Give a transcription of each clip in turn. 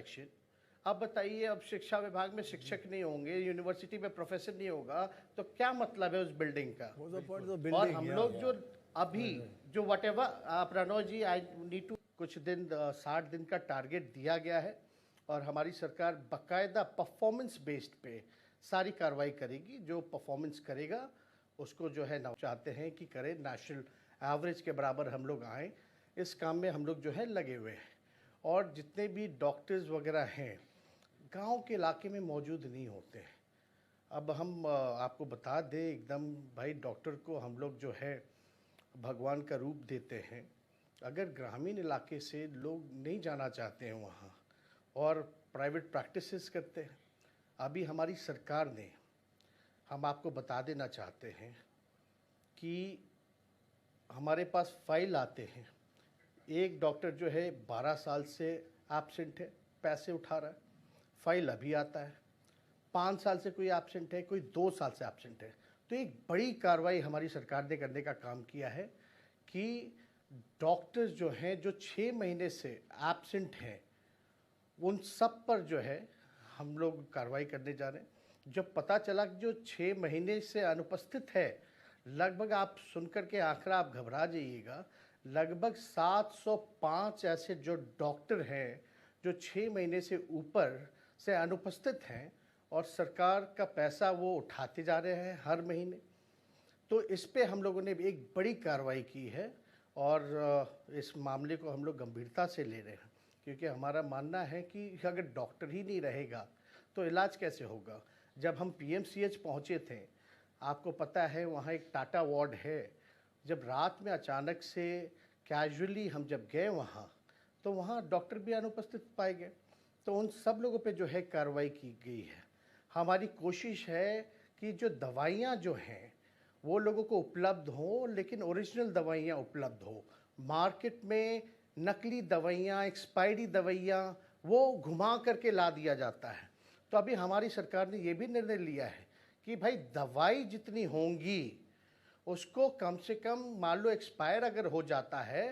Election. अब बताइए, अब शिक्षा विभाग में शिक्षक नहीं होंगे, यूनिवर्सिटी में प्रोफेसर नहीं होगा, तो क्या मतलब है उस बिल्डिंग का? और हम लोग जो अभी जो वट एवर आप रणो जी, आई नीड टू कुछ दिन 60 दिन का टारगेट दिया गया है और हमारी सरकार बाकायदा परफॉर्मेंस बेस्ड पे सारी कार्रवाई करेगी। जो परफॉर्मेंस करेगा उसको जो है ना चाहते हैं कि करें, नेशनल एवरेज के बराबर हम लोग आएँ। इस काम में हम लोग जो है लगे हुए हैं। और जितने भी डॉक्टर्स वगैरह हैं गांव के इलाके में मौजूद नहीं होते हैं। अब हम आपको बता दें एकदम भाई, डॉक्टर को हम लोग जो है भगवान का रूप देते हैं। अगर ग्रामीण इलाके से लोग नहीं जाना चाहते हैं वहाँ और प्राइवेट प्रैक्टिसेस करते हैं, अभी हमारी सरकार ने, हम आपको बता देना चाहते हैं कि हमारे पास फाइल आते हैं, एक डॉक्टर जो है 12 साल से एब्सेंट है, पैसे उठा रहा है, फाइल अभी आता है। 5 साल से कोई एब्सेंट है, कोई 2 साल से एब्सेंट है। तो एक बड़ी कार्रवाई हमारी सरकार ने करने का काम किया है कि डॉक्टर्स जो हैं जो 6 महीने से एब्सेंट हैं, उन सब पर जो है हम लोग कार्रवाई करने जा रहे हैं। जब पता चला कि जो 6 महीने से अनुपस्थित है, लगभग आप सुनकर के आंकड़ा आप घबरा जाइएगा, लगभग 705 ऐसे जो डॉक्टर हैं जो 6 महीने से ऊपर से अनुपस्थित हैं और सरकार का पैसा वो उठाते जा रहे हैं हर महीने। तो इस पे हम लोगों ने भी एक बड़ी कार्रवाई की है और इस मामले को हम लोग गंभीरता से ले रहे हैं, क्योंकि हमारा मानना है कि अगर डॉक्टर ही नहीं रहेगा तो इलाज कैसे होगा। जब हम पीएमसीएच पहुंचे थे, आपको पता है वहाँ एक टाटा वार्ड है, जब रात में अचानक से कैजुअली हम जब गए वहाँ, तो वहाँ डॉक्टर भी अनुपस्थित पाए गए। तो उन सब लोगों पे जो है कार्रवाई की गई है। हमारी कोशिश है कि जो दवाइयाँ जो हैं वो लोगों को उपलब्ध हो, लेकिन ओरिजिनल दवाइयाँ उपलब्ध हो। मार्केट में नकली दवाइयाँ, एक्सपायरी दवाइयाँ वो घुमा करके ला दिया जाता है। तो अभी हमारी सरकार ने ये भी निर्णय लिया है कि भाई दवाई जितनी होंगी उसको कम से कम, मान लो एक्सपायर अगर हो जाता है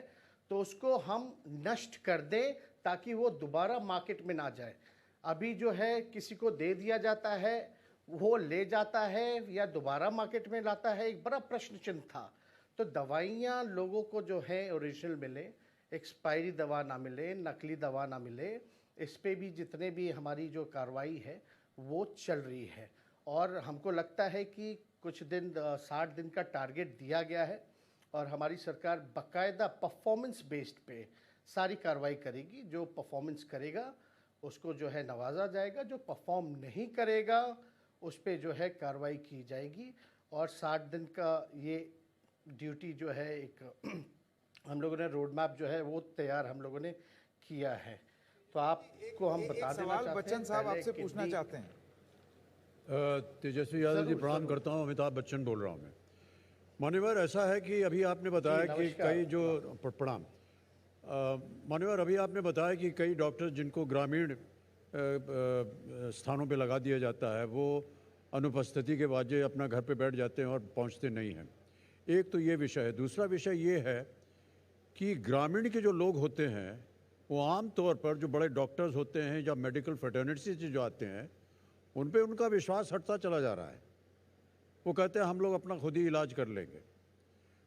तो उसको हम नष्ट कर दें ताकि वो दोबारा मार्केट में ना जाए। अभी जो है किसी को दे दिया जाता है, वो ले जाता है या दोबारा मार्केट में लाता है, एक बड़ा प्रश्न चिन्ह था। तो दवाइयाँ लोगों को जो है ओरिजिनल मिले, एक्सपायरी दवा ना मिले, नकली दवा ना मिले, इस पे भी जितने भी हमारी जो कार्रवाई है वो चल रही है। और हमको लगता है कि कुछ दिन 60 दिन का टारगेट दिया गया है और हमारी सरकार बाकायदा परफॉर्मेंस बेस्ड पे सारी कार्रवाई करेगी। जो परफॉर्मेंस करेगा उसको जो है नवाजा जाएगा, जो परफॉर्म नहीं करेगा उस पे जो है कार्रवाई की जाएगी। और 60 दिन का ये ड्यूटी जो है एक हम लोगों ने रोड मैप जो है वो तैयार हम लोगों ने किया है। तो आपको हम बता देना चाहते हैं, बच्चन साहब आपसे पूछना चाहते हैं। तेजस्वी यादव जी प्रणाम करता हूँ, अमिताभ बच्चन बोल रहा हूँ मैं। मान्यवर, ऐसा है कि अभी आपने बताया कि कई जो प्रणाम मान्यवर, अभी आपने बताया कि कई डॉक्टर जिनको ग्रामीण स्थानों पे लगा दिया जाता है वो अनुपस्थिति के बाद अपना घर पे बैठ जाते हैं और पहुंचते नहीं हैं। एक तो ये विषय है। दूसरा विषय ये है कि ग्रामीण के जो लोग होते हैं वो आम तौर पर जो बड़े डॉक्टर्स होते हैं या मेडिकल फ्रेटर्निटी से जो आते हैं उन पे उनका विश्वास हटता चला जा रहा है। वो कहते हैं हम लोग अपना खुद ही इलाज कर लेंगे।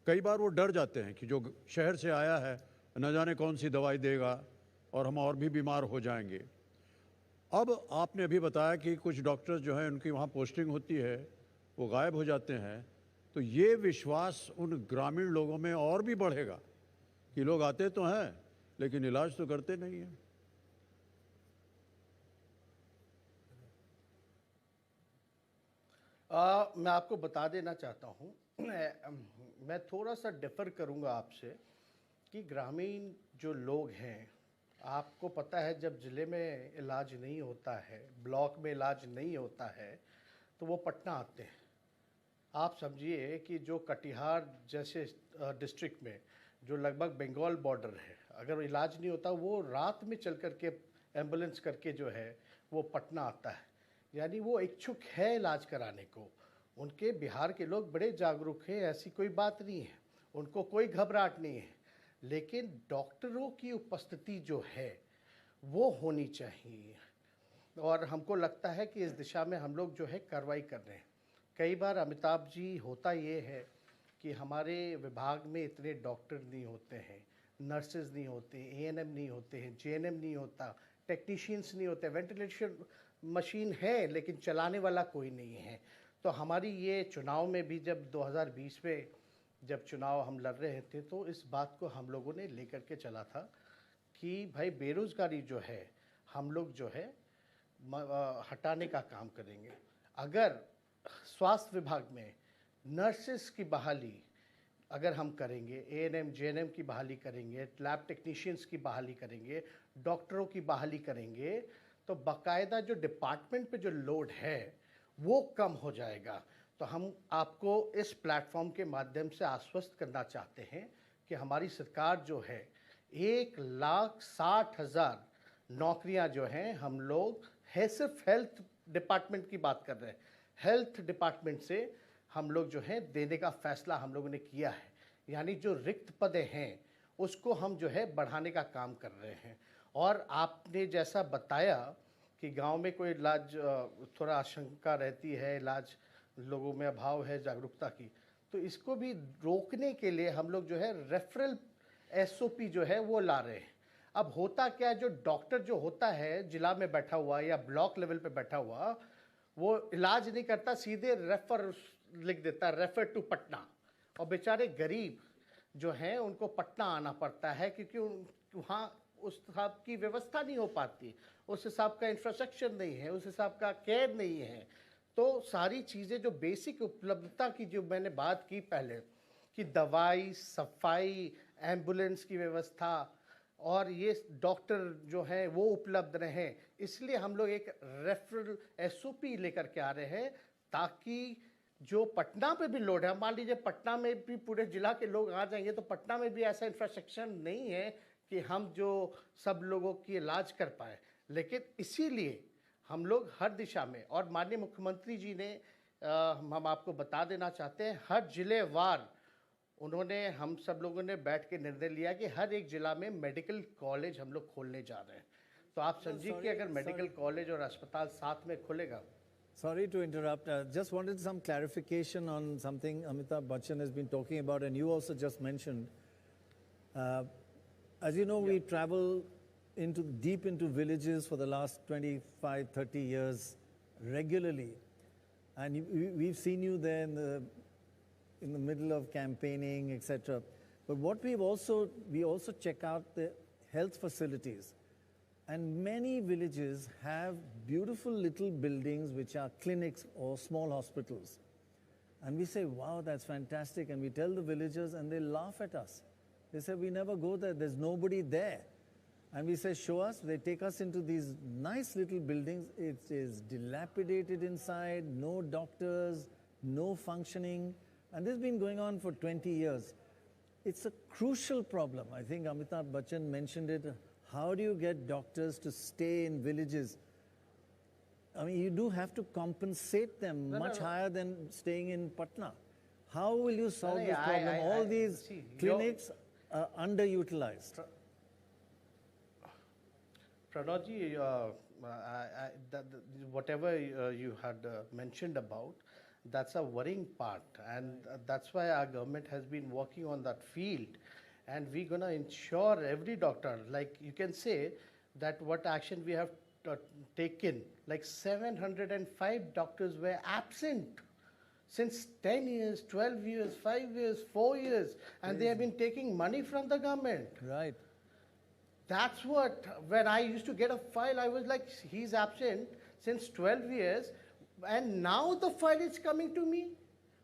कई बार वो डर जाते हैं कि जो शहर से आया है न जाने कौन सी दवाई देगा और हम और भी बीमार हो जाएंगे। अब आपने अभी बताया कि कुछ डॉक्टर्स जो हैं उनकी वहाँ पोस्टिंग होती है, वो गायब हो जाते हैं, तो ये विश्वास उन ग्रामीण लोगों में और भी बढ़ेगा कि लोग आते तो हैं लेकिन इलाज तो करते नहीं हैं। मैं आपको बता देना चाहता हूँ, मैं थोड़ा सा डिफ़र करूँगा आपसे कि ग्रामीण जो लोग हैं, आपको पता है जब ज़िले में इलाज नहीं होता है, ब्लॉक में इलाज नहीं होता है, तो वो पटना आते हैं। आप समझिए कि जो कटिहार जैसे डिस्ट्रिक्ट में जो लगभग बंगाल बॉर्डर है, अगर इलाज नहीं होता वो रात में चल कर के एम्बुलेंस करके जो है वो पटना आता है। यानी वो इच्छुक है इलाज कराने को। उनके बिहार के लोग बड़े जागरूक हैं, ऐसी कोई बात नहीं है, उनको कोई घबराहट नहीं है। लेकिन डॉक्टरों की उपस्थिति जो है वो होनी चाहिए। और हमको लगता है कि इस दिशा में हम लोग जो है कार्रवाई कर रहे हैं। कई बार अमिताभ जी होता ये है कि हमारे विभाग में इतने डॉक्टर नहीं होते हैं, नर्सेज नहीं होते, एएनएम नहीं होते हैं, जेएनएम नहीं होता, टेक्नीशियंस नहीं होते, वेंटिलेशन मशीन है लेकिन चलाने वाला कोई नहीं है। तो हमारी ये चुनाव में भी जब 2020 में जब चुनाव हम लड़ रहे थे तो इस बात को हम लोगों ने लेकर के चला था कि भाई बेरोज़गारी जो है हम लोग जो है हटाने का काम करेंगे। अगर स्वास्थ्य विभाग में नर्सेस की बहाली अगर हम करेंगे, एएनएम जेएनएम की बहाली करेंगे, लैब टेक्नीशियंस की बहाली करेंगे, डॉक्टरों की बहाली करेंगे, तो बाकायदा जो डिपार्टमेंट पे जो लोड है वो कम हो जाएगा। तो हम आपको इस प्लेटफॉर्म के माध्यम से आश्वस्त करना चाहते हैं कि हमारी सरकार जो है 1,60,000 नौकरियां जो हैं हम लोग है, सिर्फ हेल्थ डिपार्टमेंट की बात कर रहे हैं, हेल्थ डिपार्टमेंट से हम लोग जो है देने का फैसला हम लोगों ने किया है। यानी जो रिक्त पदे हैं उसको हम जो है बढ़ाने का काम कर रहे हैं। और आपने जैसा बताया कि गांव में कोई इलाज थोड़ा आशंका रहती है, इलाज लोगों में अभाव है जागरूकता की, तो इसको भी रोकने के लिए हम लोग जो है रेफरल एसओपी जो है वो ला रहे हैं। अब होता क्या है, जो डॉक्टर जो होता है जिला में बैठा हुआ या ब्लॉक लेवल पे बैठा हुआ, वो इलाज नहीं करता, सीधे रेफर लिख देता, रेफर टू पटना। और बेचारे गरीब जो हैं उनको पटना आना पड़ता है क्योंकि वहाँ उस हिसाब की व्यवस्था नहीं हो पाती, उस हिसाब का इंफ्रास्ट्रक्चर नहीं है, उस हिसाब का केयर नहीं है। तो सारी चीज़ें जो बेसिक उपलब्धता की जो मैंने बात की पहले कि दवाई, सफाई, एम्बुलेंस की व्यवस्था और ये डॉक्टर जो हैं वो उपलब्ध रहें, इसलिए हम लोग एक रेफरल एसओपी लेकर के आ रहे हैं ताकि जो पटना पे भी लोड है, मान लीजिए पटना में भी पूरे जिला के लोग आ जाएंगे तो पटना में भी ऐसा इंफ्रास्ट्रक्चर नहीं है कि हम जो सब लोगों की इलाज कर पाए। लेकिन इसीलिए हम लोग हर दिशा में, और माननीय मुख्यमंत्री जी ने हम आपको बता देना चाहते हैं, हर जिलेवार उन्होंने हम सब लोगों ने बैठ के निर्णय लिया कि हर एक जिला में मेडिकल कॉलेज हम लोग खोलने जा रहे हैं। तो आप समझिए कि अगर मेडिकल कॉलेज और अस्पताल साथ में खुलेगा। Sorry to interrupt. Just wanted some clarification on something Amitabh Bachchan has been talking about, and you also just mentioned. As you know, we travel deep into villages for the last 25, 30 years regularly, and we've seen you there in the middle of campaigning, etc. But what we also check out the health facilities. And many villages have beautiful little buildings which are clinics or small hospitals. And we say, wow, that's fantastic. And we tell the villagers and they laugh at us. They say, we never go there. There's nobody there. And we say, show us. They take us into these nice little buildings. It is dilapidated inside, no doctors, no functioning. And this has been going on for 20 years. It's a crucial problem. I think Amitabh Bachchan mentioned it. How do you get doctors to stay in villages? I mean, you do have to compensate them much higher than staying in Patna. How will you solve this problem? All these clinics are underutilized. Pranodji, whatever you had mentioned about, that's a worrying part, and that's why our government has been working on that field. And we're going to ensure every doctor, like you can say that what action we have taken, like 705 doctors were absent since 10 years, 12 years, 5 years, 4 years, and they have been taking money from the government. Right. That's what, when I used to get a file, I was like, he's absent since 12 years, and now the file is coming to me.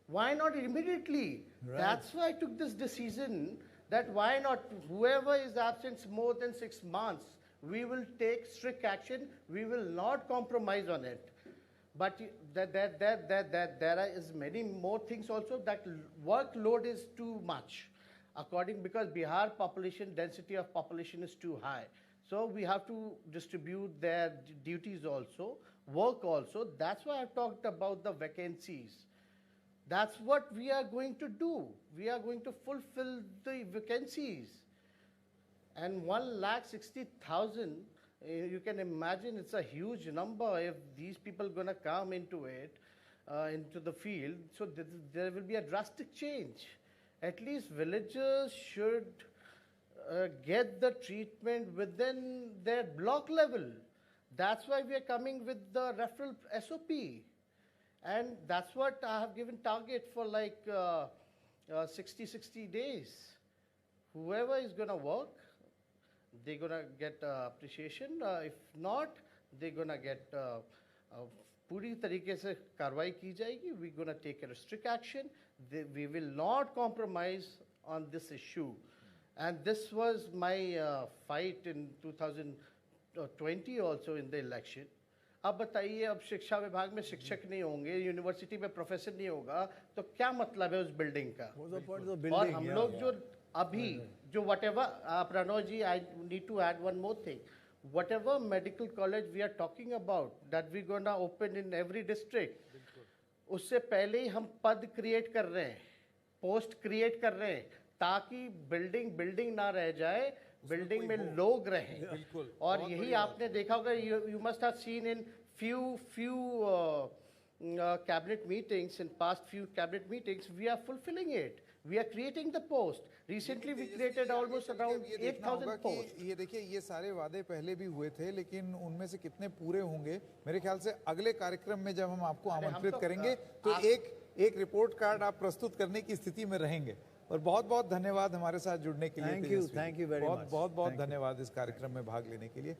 Why not immediately? Right. That's why I took this decision that why not, whoever is absent more than 6 months, we will take strict action. We will not compromise on it. But there is many more things also. That workload is too much, because Bihar population density of population is too high. So we have to distribute their duties also, work also. That's why I've talked about the vacancies. That's what we are going to do. We are going to fulfill the vacancies. And 1,60,000 You can imagine it's a huge number if these people gonna come into it, into the field. So there will be a drastic change. At least villagers should get the treatment within their block level. That's why we are coming with the referral SOP. And that's what I have given target for like 60 days. Whoever is going to work, they're going to get appreciation. If not, they're going to get पूरी तरीके से कार्रवाई की जाएगी. We're going to take a strict action. We will not compromise on this issue. And this was my fight in 2020 also in the election. अब बताइए, अब शिक्षा विभाग में शिक्षक नहीं होंगे, यूनिवर्सिटी में प्रोफेसर नहीं होगा, तो क्या मतलब है उस बिल्डिंग का? और हम लोग जो अभी जो whatever, Pranoy ji, I need to add one more thing. Whatever medical college we are talking about that we're going to open in every district, उससे पहले ही हम पद क्रिएट कर रहे हैं, पोस्ट क्रिएट कर रहे हैं, ताकि बिल्डिंग ना रह जाए, बिल्डिंग में लोग रहें. और यही आपने देखा होगा, you must have seen in few cabinet meetings, in past few cabinet meetings, we are fulfilling it. We are creating the post. Recently we created almost around 8,000 posts. ये देखिए, ये सारे वादे पहले भी हुए थे, लेकिन उनमें से कितने पूरे होंगे, मेरे ख्याल से अगले कार्यक्रम में जब हम आपको आमंत्रित करेंगे तो एक रिपोर्ट कार्ड आप प्रस्तुत करने की स्थिति में रहेंगे. और बहुत बहुत धन्यवाद हमारे साथ जुड़ने के लिए. Thank you very much. बहुत धन्यवाद इस कार्यक्रम में भाग लेने के लिए.